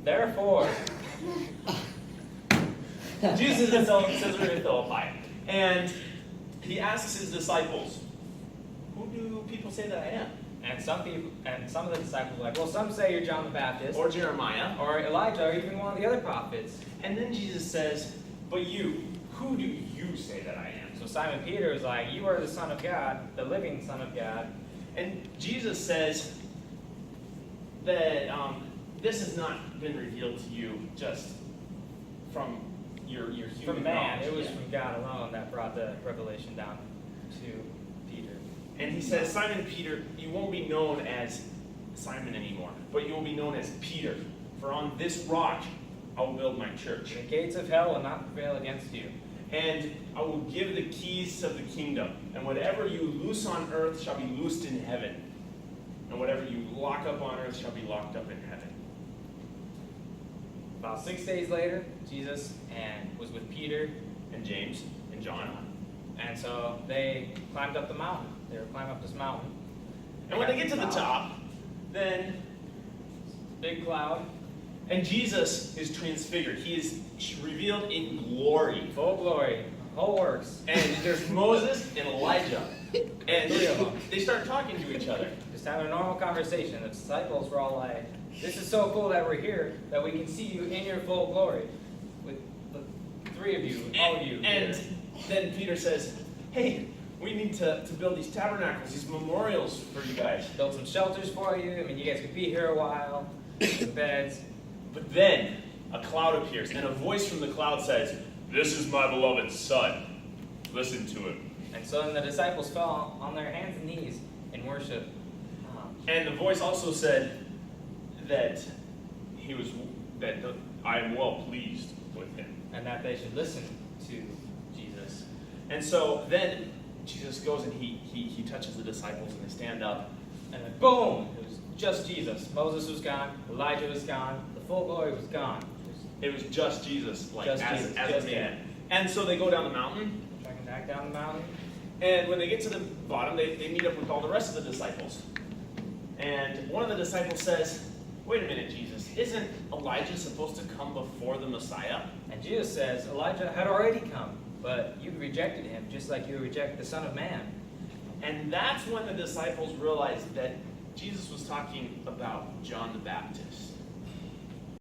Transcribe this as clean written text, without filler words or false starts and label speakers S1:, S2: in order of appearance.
S1: Therefore,
S2: Jesus is in Caesarea Philippi, and he asks his disciples, "Who do people say that I am?"
S1: and some of the disciples were like, well, some say you're John the Baptist,
S2: Or Jeremiah,
S1: or Elijah, or even one of the other prophets.
S2: and then Jesus says, "But you, who do you say that I am?"
S1: So Simon Peter was like, you are the Son of God, the living Son of God.
S2: And Jesus says that this has not been revealed to you just from your human
S1: From man,
S2: knowledge.
S1: it was
S2: Yeah.
S1: from God alone that brought the revelation down to Peter.
S2: And he says, "Simon Peter, you won't be known as Simon anymore, but you will be known as Peter. For on this rock I will build my church.
S1: The gates of hell will not prevail against you.
S2: And I will give the keys of the kingdom. And whatever you loose on earth shall be loosed in heaven. And whatever you lock up on earth shall be locked up in heaven."
S1: About 6 days later, Jesus was with Peter,
S2: And James and John.
S1: and so they climbed up the mountain. They were climbing up this mountain.
S2: And when they get to the top, then,
S1: Big cloud,
S2: and Jesus is transfigured. He is revealed in glory.
S1: full glory, whole works.
S2: And there's Moses and Elijah. And
S1: Three of them.
S2: they start talking to each other.
S1: Just having a normal conversation. The disciples were all like, this is so cool that we're here, that we can see you in your full glory. With the three of you, all of you.
S2: And
S1: here.
S2: then Peter says, "Hey, we need to build these tabernacles, these memorials for you guys."
S1: Build some shelters for you. I mean, you guys could be here a while. Some beds.
S2: But then a cloud appears, and a voice from the cloud says, "This is my beloved Son. Listen to him."
S1: And so then the disciples fell on their hands and knees in worship.
S2: And the voice also said that I am well pleased with him.
S1: And that they should listen to Jesus.
S2: And so then Jesus goes and he touches the disciples, and they stand up.
S1: And then boom! It was just Jesus. Moses was gone. Elijah was gone. The full glory was gone.
S2: It was just Jesus, like
S1: Just
S2: as
S1: Jesus,
S2: a
S1: just
S2: man.
S1: him.
S2: And so they go down the mountain,
S1: Tracking back down the mountain.
S2: and when they get to the bottom, they meet up with all the rest of the disciples. And one of the disciples says, "Wait a minute, Jesus, isn't Elijah supposed to come before the Messiah?"
S1: And Jesus says, Elijah had already come, but you rejected him, just like you reject the Son of Man.
S2: And that's when the disciples realized that Jesus was talking about John the Baptist.